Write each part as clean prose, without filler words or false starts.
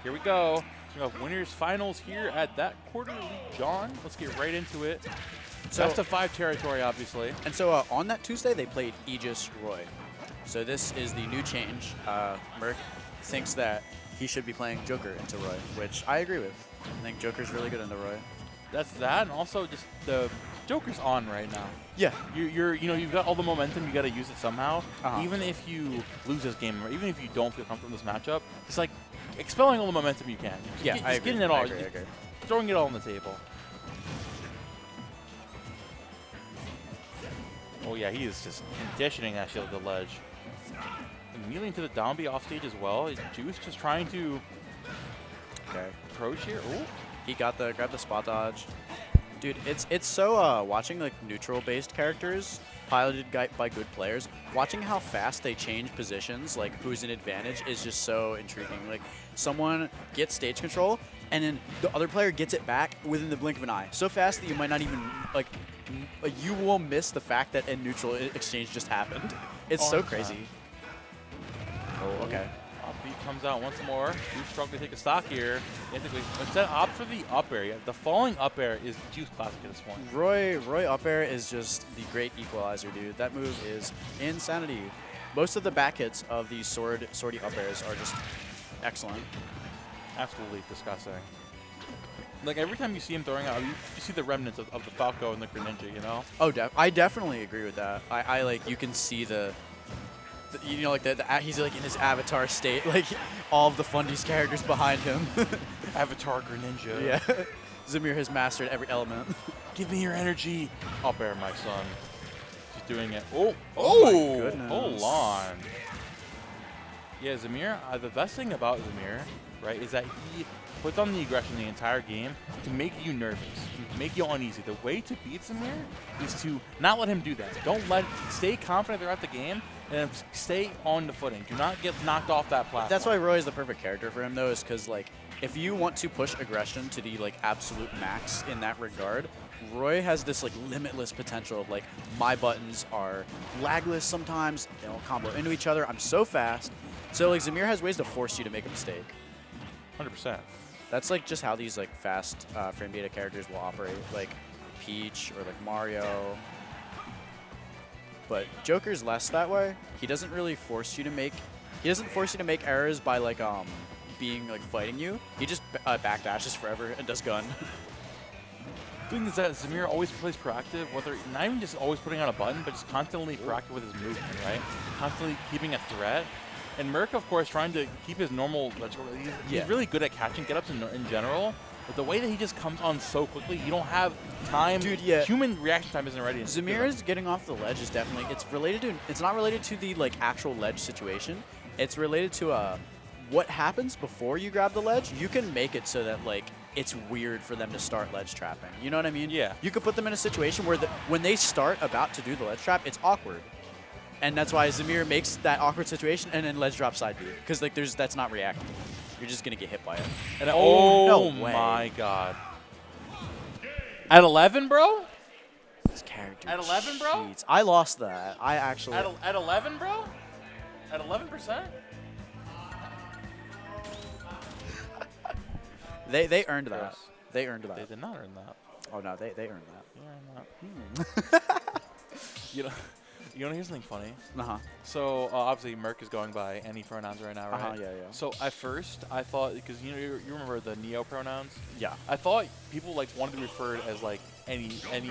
Here we go. We have winners finals here at that quarterly Jawn. Let's get right into it. So, Best of 5 territory, obviously. And so on that Tuesday, they played Aegis Roy. So this is the new change. Merc thinks that he should be playing Joker into Roy, which I agree with. I think Joker's really good into Roy. That's that, and also just the Joker's on right now. Yeah. You've got all the momentum. You got to use it somehow. Uh-huh. Even if you lose this game, or even if you don't feel comfortable in this matchup, it's like expelling all the momentum you can. Yeah, just I agree. getting it all. I agree. Throwing it all on the table. Oh yeah, he is just conditioning that shield to the ledge. And kneeling to the down B off stage as well. Juice just trying to approach here. Ooh. He grabbed the spot dodge. Dude, it's so watching like neutral based characters piloted by good players. Watching how fast they change positions, like who's in advantage, is just so intriguing. Like someone gets stage control, and then the other player gets it back within the blink of an eye. So fast that you might not even like. You will miss the fact that a neutral exchange just happened. It's so crazy. Oh, okay. Upbeat comes out once more. Juice struggling to take a stock here. Instead, opt for the up air. Yeah, the falling up air is Juice classic at this point. Roy up air is just the great equalizer, dude. That move is insanity. Most of the back hits of these swordy up airs are just excellent. Absolutely disgusting. Like every time you see him throwing out, you see the remnants of the Falco and the Greninja, you know? Oh, I definitely agree with that. I like, you can see you know, like he's like in his avatar state, like all of the Fundies characters behind him. Avatar Greninja. Yeah. Zamir has mastered every element. Give me your energy. Up air, my son. He's doing it. Oh, my goodness. Hold on. Yeah, Zamir, the best thing about Zamir, right, is that he puts on the aggression the entire game to make you nervous, to make you uneasy. The way to beat Zamir is to not let him do that. Stay confident throughout the game and stay on the footing. Do not get knocked off that platform. That's why Roy is the perfect character for him, though, is because, like, if you want to push aggression to the, like, absolute max in that regard, Roy has this, like, limitless potential of, like, my buttons are lagless sometimes, they don't combo into each other, I'm so fast. So, like, Zamir has ways to force you to make a mistake. 100%. That's, like, just how these, like, fast frame data characters will operate, like Peach or, like, Mario. But Joker's less that way. He doesn't really force you to make. He doesn't force you to make errors by like being like fighting you. He just backdashes forever and does gun. The thing is that Zamir always plays proactive, whether not even just always putting on a button, but just constantly proactive with his movement, right? Constantly keeping a threat. And Merc, of course, trying to keep his normal. He's really good at catching get-ups in general. But the way that he just comes on so quickly, you don't have time. Dude, yeah. Human reaction time isn't ready. Zamir is getting off the ledge is definitely, it's not related to the like actual ledge situation. It's related to what happens before you grab the ledge. You can make it so that like it's weird for them to start ledge trapping. You know what I mean? Yeah. You could put them in a situation where when they start about to do the ledge trap, it's awkward. And that's why Zamir makes that awkward situation and then ledge drop side B. Because like that's not reacting. You're just going to get hit by it. And oh no way. My God. At 11, bro? This character At 11, bro? cheats. I lost that. I actually... At 11, bro? At 11%? They earned that. They earned that. They did not earn that. Oh, no. They earned that. They earned that. You know, here's something funny. Uh-huh. So, obviously, Merc is going by any pronouns right now, right? Uh-huh, yeah. So, at first, I thought, because, you remember the Neo pronouns? Yeah. I thought people, like, wanted to be referred as, like, any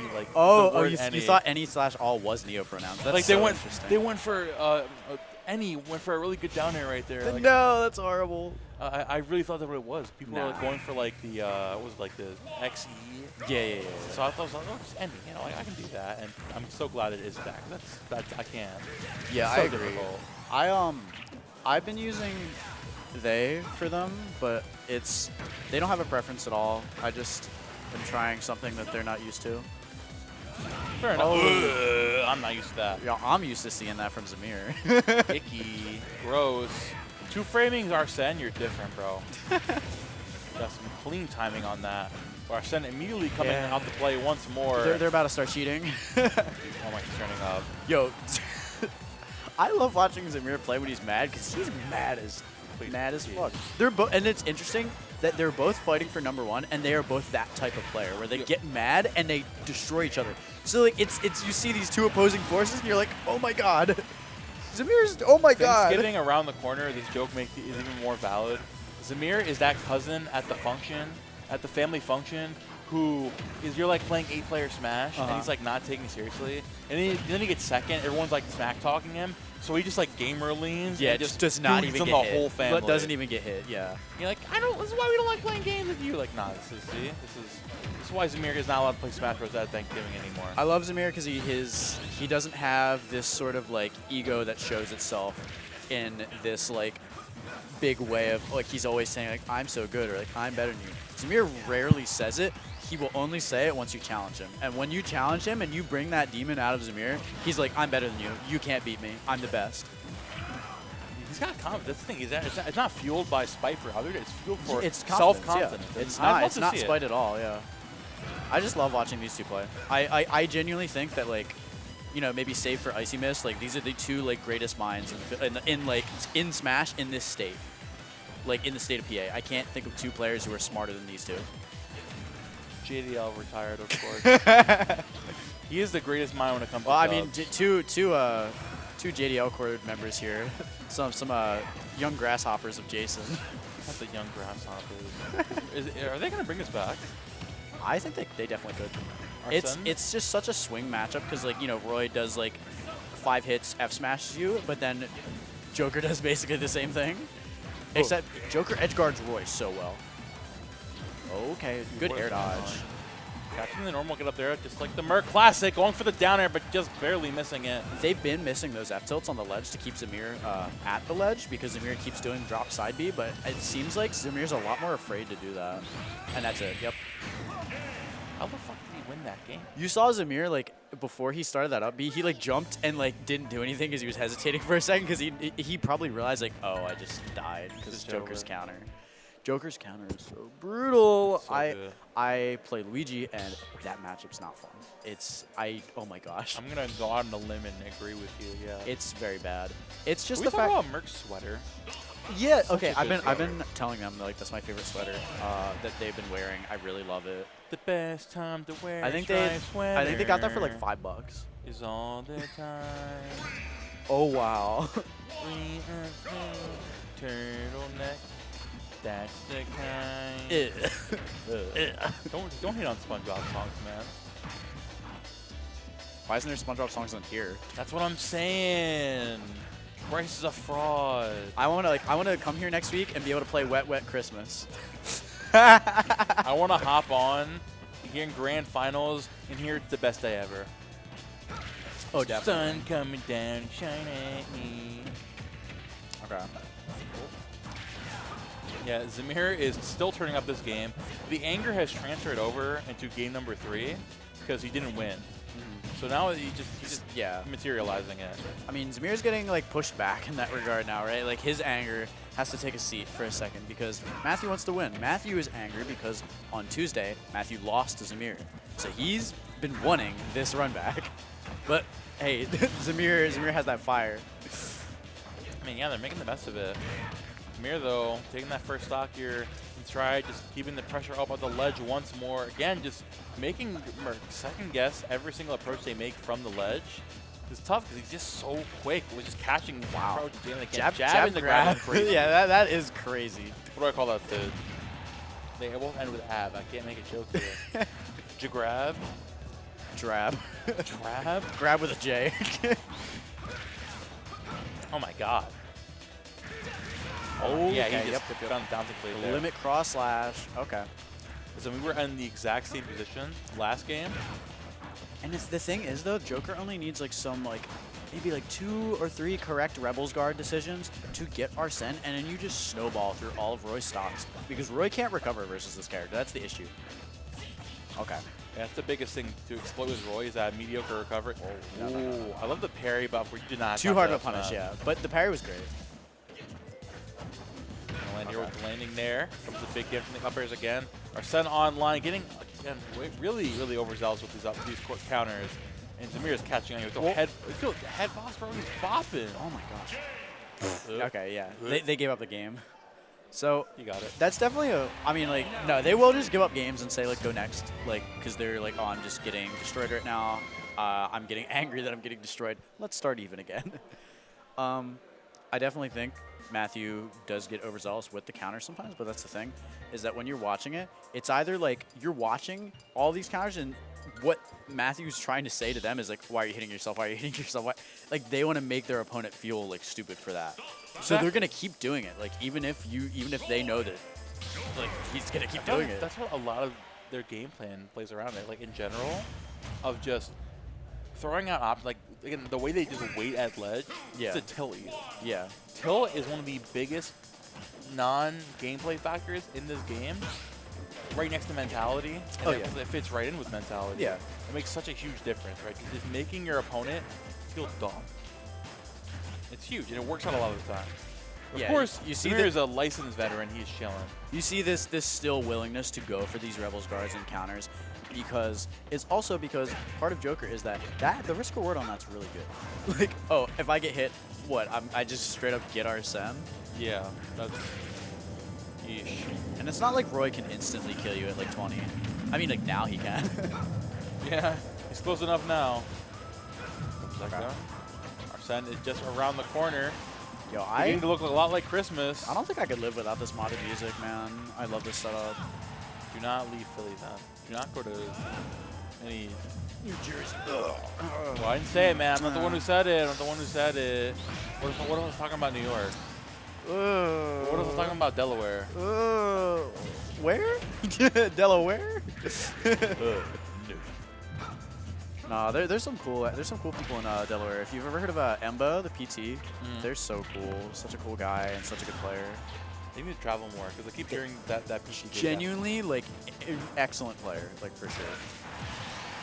like, you thought any/all was neo pronouns. That's like, so interesting. They went for, went for a really good down air right there. Like, no, that's horrible. I really thought that's what it was. People were like, going for, like, the, what was it, like, the XE? Yeah. So I thought, oh, just ending, you know, like, I can do that, and I'm so glad it is that. That's I can. Yeah, so I agree. difficult. I've been using they for them, but they don't have a preference at all. I just am trying something that they're not used to. Fair enough. Oh. I'm not used to that. Yeah, I'm used to seeing that from Zamir. Icky. Gross. 2 framings, Arsene, you're different, bro. Got some clean timing on that. Arsene immediately coming out to play once more. They're about to start cheating. Oh my, he's turning up. Yo, I love watching Zamir play when he's mad because he's mad as Please, mad as please. fuck. They're both, and it's interesting that they're both fighting for #1, and they are both that type of player where they get mad and they destroy each other. So like it's you see these two opposing forces, and you're like, oh my god, Zamir's, oh my god. Thanksgiving around the corner, this joke makes it even more valid. Zamir is that cousin at the function, at the family function, who is, you're like playing 8-player Smash, and he's like not taking it seriously. And then he gets second, everyone's like smack talking him, so he just like gamer leans. Yeah, and just does not dudes even on get the hit. whole family. But doesn't even get hit. Yeah. You're like, this is why we don't like playing games with you. Like, nah, this is why Zamir is not allowed to play Smash Bros. At Thanksgiving anymore. I love Zamir because he doesn't have this sort of like ego that shows itself in this like big way of like he's always saying like I'm so good or like I'm better than you. Zamir rarely says it. He will only say it once you challenge him. And when you challenge him and you bring that demon out of Zamir, he's like, I'm better than you. You can't beat me. I'm the best. He's got confidence. That's the thing. It's not fueled by spite for others. It's fueled for self-confidence. Yeah. It's not spite at all, yeah. I just love watching these two play. I genuinely think that, like, you know, maybe save for Icy Mist, like, these are the two, like, greatest minds in Smash in this state. Like, in the state of PA. I can't think of two players who are smarter than these two. JDL retired, of course. He is the greatest mind when it comes to I dubs. mean, two JDL core members here. some young grasshoppers of Jason. Not the young grasshoppers. Are they going to bring us back? I think they definitely could. It's just such a swing matchup because, like, you know, Roy does like 5 hits F smashes you, but then Joker does basically the same thing. Oh. Except Joker edge guards Roy so well. Okay, good air dodge. Catching the normal get up there, just like the Merc Classic, going for the down air, but just barely missing it. They've been missing those F tilts on the ledge to keep Zamir at the ledge because Zamir keeps doing drop side B, but it seems like Zamir's a lot more afraid to do that. And that's it, yep. How the fuck did he win that game? You saw Zamir, like, before he started that up B, he, like, jumped and, like, didn't do anything because he was hesitating for a second because he probably realized, like, oh, I just died because Joker's counter. Joker's counter is so brutal. So I play Luigi, and that matchup's not fun. Oh my gosh. I'm gonna go out on a limb and agree with you. Yeah. It's very bad. It's just Can the we fact. talk about Merc's sweater? Yeah. Such Okay. a good I've sweater. been telling them like that's my favorite sweater that they've been wearing. I really love it. The best time to wear I think sweater. I think they got that for like $5. Is all the time. Oh wow. Turtleneck. That's the kind. Don't hate on SpongeBob songs, man. Why isn't there SpongeBob songs on here? That's what I'm saying. Bryce is a fraud. I wanna come here next week and be able to play Wet Wet Christmas. I want to hop on here in grand finals and hear it's the best day ever. Oh, definitely. Sun coming down, shine at me. Okay. Yeah, Zamir is still turning up this game. The anger has transferred over into game number 3 because he didn't win. So now he's just materializing it. I mean, Zamir's getting like pushed back in that regard now, right? Like his anger has to take a seat for a second because Matthew wants to win. Matthew is angry because on Tuesday, Matthew lost to Zamir. So he's been wanting this run back. But hey, Zamir has that fire. I mean, yeah, they're making the best of it. Zamir, though, taking that first stock here in stride, just keeping the pressure up on the ledge once more. Again, just making Merc second guess every single approach they make from the ledge. It's tough because he's just so quick. We're just catching the approach and again, jab in the grab. Yeah, that is crazy. What do I call that? They both end with ab. I can't make a joke here. Jagrab? Drab. Drab? Grab with a J. Oh my god. Oh, yeah, okay, he just yep. down to play there. Limit cross slash. Okay. So we were in the exact same position last game. And the thing is, though, Joker only needs like maybe like 2 or 3 correct Rebels Guard decisions to get Arsene, and then you just snowball through all of Roy's stocks because Roy can't recover versus this character. That's the issue. Okay. Yeah, that's the biggest thing to exploit with Roy is that mediocre recovery. Oh, no. I love the parry buff where you did not. Too hard of a punish, yeah. But the parry was great. Land here with the landing there. Comes the big gift from the up airs again. Arsene online, getting again really overzealous with these court counters. And Zamir is catching on you with the head boss, bro. He's bopping. Oh my gosh. Okay, yeah. They gave up the game. So You got it. that's definitely I mean, like, no, they will just give up games and say, like, go next. Like, because they're like, oh, I'm just getting destroyed right now. I'm getting angry that I'm getting destroyed. Let's start even again. I definitely think Matthew does get overzealous with the counter sometimes, but that's the thing, is that when you're watching it, it's either like you're watching all these counters and what Matthew's trying to say to them is like, why are you hitting yourself? Why are you hitting yourself? Why? Like, they want to make their opponent feel like stupid for that. So they're gonna keep doing it. Like, even if they know that, like, he's gonna keep doing it. That's what a lot of their game plan plays around it. Like in general, of just throwing out like again the way they just wait at ledge. Yeah. To tilt you. Yeah. Tilt is one of the biggest non-gameplay factors in this game. Right next to mentality. And it fits right in with mentality. Yeah. It makes such a huge difference, right? Just making your opponent feel dumb. It's huge, and it works out a lot of the time. Of course, you see Samir is a licensed veteran. He's chilling. You see this still willingness to go for these Rebels guards and counters, because it's also because part of Joker is that the risk reward on that's really good. Like, oh, if I get hit, what? I just straight up get Arsene. Yeah, that's. Yeesh. And it's not like Roy can instantly kill you at like 20. I mean, like now he can. Yeah, he's close enough now. Arsene is just around the corner. Yo, Beginning to look a lot like Christmas. I don't think I could live without this modded music, man. I love this setup. Do not leave Philly, man. Do not go to any New Jersey. Well, I didn't say it, man. I'm not the one who said it. I'm not the one who said it. What if I was talking about New York? What if I was talking about Delaware? Where? Delaware? No, there's some cool people in Delaware. If you've ever heard of Emba, the PT, they're so cool. Such a cool guy and such a good player. They need to travel more because I keep hearing that PT. Genuinely, like, excellent player, like for sure.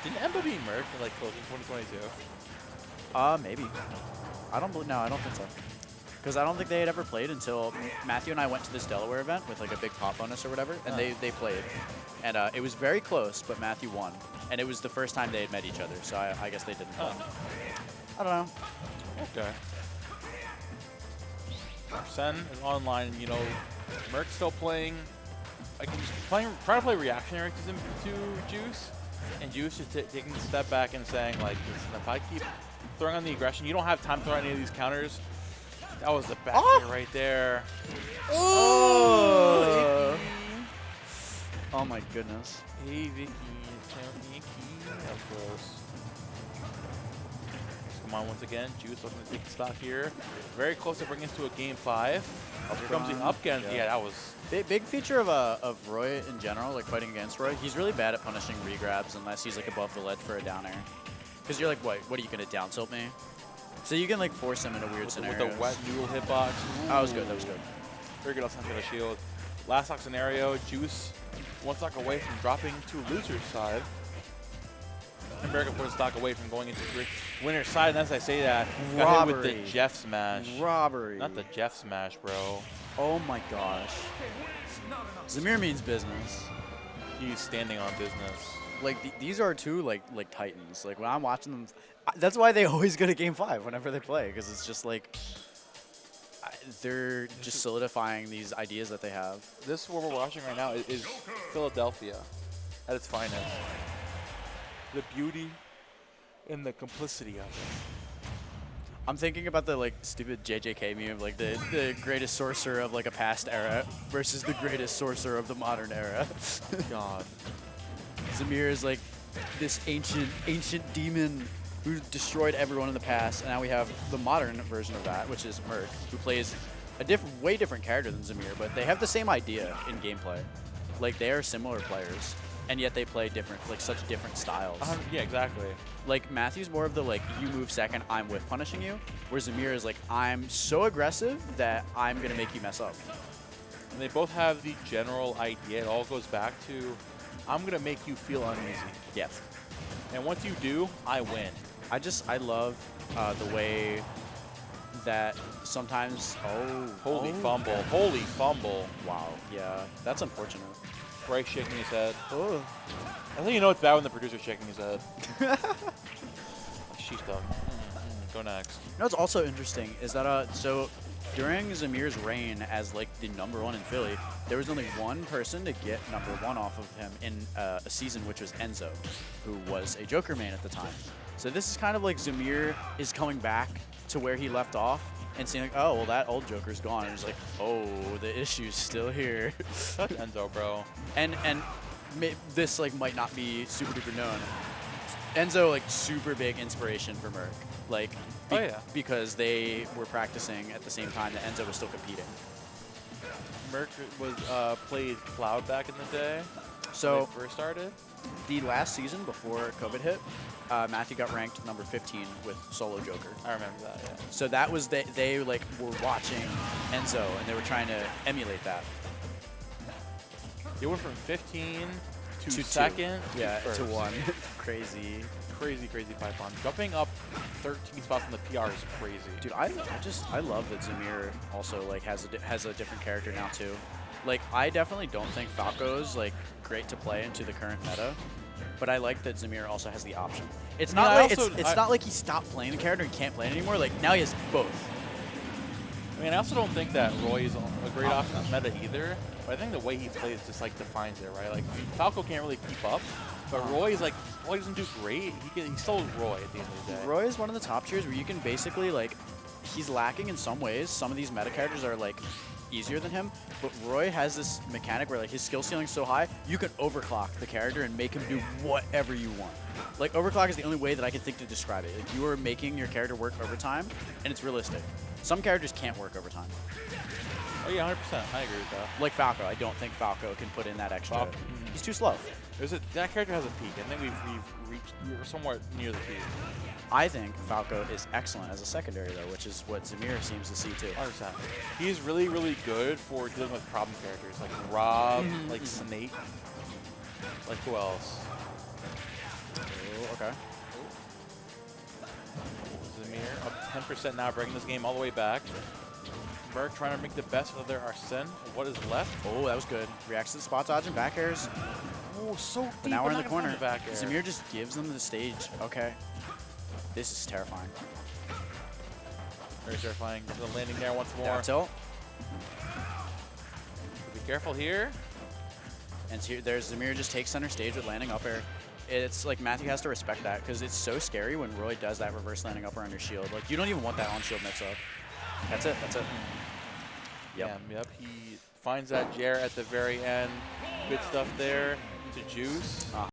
Didn't Emba beat Merc in like close in 2022? Maybe. I don't think so. Because I don't think they had ever played until Matthew and I went to this Delaware event with like a big pop bonus or whatever, and they played. And it was very close, but Matthew won. And it was the first time they had met each other, so I guess they didn't play. I don't know. Okay. Arsene is online, and you know, Merc's still playing. Like trying to play reactionary to Juice, and Juice just taking a step back and saying like, listen, if I keep throwing on the aggression, you don't have time to throw any of these counters. That was the back right there. Oh! Oh my goodness. Hey Vicky, that was close. Come on once again, Juice looking to take the stock here. Very close to bringing us to a game 5. Here comes the up again. Yeah, that was big feature of Roy in general, like fighting against Roy. He's really bad at punishing regrabs unless he's like above the ledge for a down air. Because you're like, what are you gonna down tilt me? So you can like force him in a weird scenario. With the wet noodle hitbox. Ooh. That was good. That was good. Very good offense with the shield. Last stock scenario, Juice one stock away from dropping to loser's side. America put a stock away from going into winner's side, and as I say that, got hit with the Jeff smash. Robbery. Not the Jeff smash, bro. Oh my gosh. Zamir means business. He's standing on business. Like these are two like titans. Like when I'm watching them, that's why they always go to game 5 whenever they play, because it's just like they're just solidifying these ideas that they have. This what we're watching right now is Philadelphia at its finest. The beauty and the complicity of it. I'm thinking about the like stupid JJK meme of like the greatest sorcerer of like a past era versus the greatest sorcerer of the modern era. God. Zamir is like this ancient demon who destroyed everyone in the past, and now we have the modern version of that, which is Merc, who plays a way different character than Zamir, but they have the same idea in gameplay. Like they are similar players, and yet they play different, like such different styles. Yeah, exactly. Like Matthew's more of the like, you move second, I'm whiff punishing you, whereas Zamir is like, I'm so aggressive that I'm gonna make you mess up. And they both have the general idea. It all goes back to, I'm gonna make you feel uneasy. Yes. And once you do, I win. I love the way that sometimes, Holy fumble. Wow, yeah, that's unfortunate. Bryce shaking his head. Oh. I think you know it's bad when the producer's shaking his head. She's dumb. Go next. You know what's also interesting is that so during Zamir's reign as like the #1 in Philly, there was only one person to get #1 off of him in a season, which was Enzo, who was a Joker main at the time. So this is kind of like Zamir is coming back to where he left off and seeing like, oh, well, that old Joker's gone. And it's like, oh, the issue's still here. Such Enzo, bro. And this like might not be super duper known. Enzo, like, super big inspiration for Merc. Like, because they were practicing at the same time that Enzo was still competing. Merc was played Cloud back in the day. So when they first started. The last season before COVID hit, Matthew got ranked number 15 with Solo Joker. I remember that. Yeah. So that was they like were watching Enzo and they were trying to emulate that. They went from 15 to To second, Yeah, to to first. 1. Crazy. Crazy pipeline. Jumping up 13 spots in the PR is crazy. Dude, I love that Zamir also like has a different character now too. Like, I definitely don't think Falco's like great to play into the current meta, but I like that Zamir also has the option. It's not like it's not like he stopped playing the character and can't play it anymore. Like, now he has both. I mean, I also don't think that Roy is a great option in meta either, but I think the way he plays just like defines it, right? Like, Falco can't really keep up, but Roy is like, Roy doesn't do great. He's still Roy at the end of the day. Roy is one of the top tiers where you can basically like, he's lacking in some ways. Some of these meta characters are like easier than him, but Roy has this mechanic where like his skill ceiling's so high, you can overclock the character and make him do whatever you want. Like, overclock is the only way that I can think to describe it. Like, you are making your character work overtime, and it's realistic. Some characters can't work overtime. Oh yeah, 100%. I agree with that. Like Falco, I don't think Falco can put in that extra. He's too slow. That character has a peak. I think we're somewhere near the peak. I think Falco is excellent as a secondary though, which is what Zamir seems to see too. 100%. He's really, really good for dealing with problem characters like Rob, like Snake. Like who else? Oh, okay. Zamir up 10% now, bringing this game all the way back. Merc trying to make the best of their Arsene. What is left? Oh, that was good. Reacts to the spot dodge and back airs. Oh, so deep. But now we're in the not gonna corner. find back air. Zamir just gives them the stage. Okay. This is terrifying. Very terrifying. The landing there once more. Down tilt. Be careful here. And here, there's Zamir just takes center stage with landing up air. It's like Matthew has to respect that because it's so scary when Roy does that reverse landing up air on your shield. Like, you don't even want that on shield mix up. That's it. That's it. Yep. Yep. He finds that Jer at the very end. Good stuff there to Juice.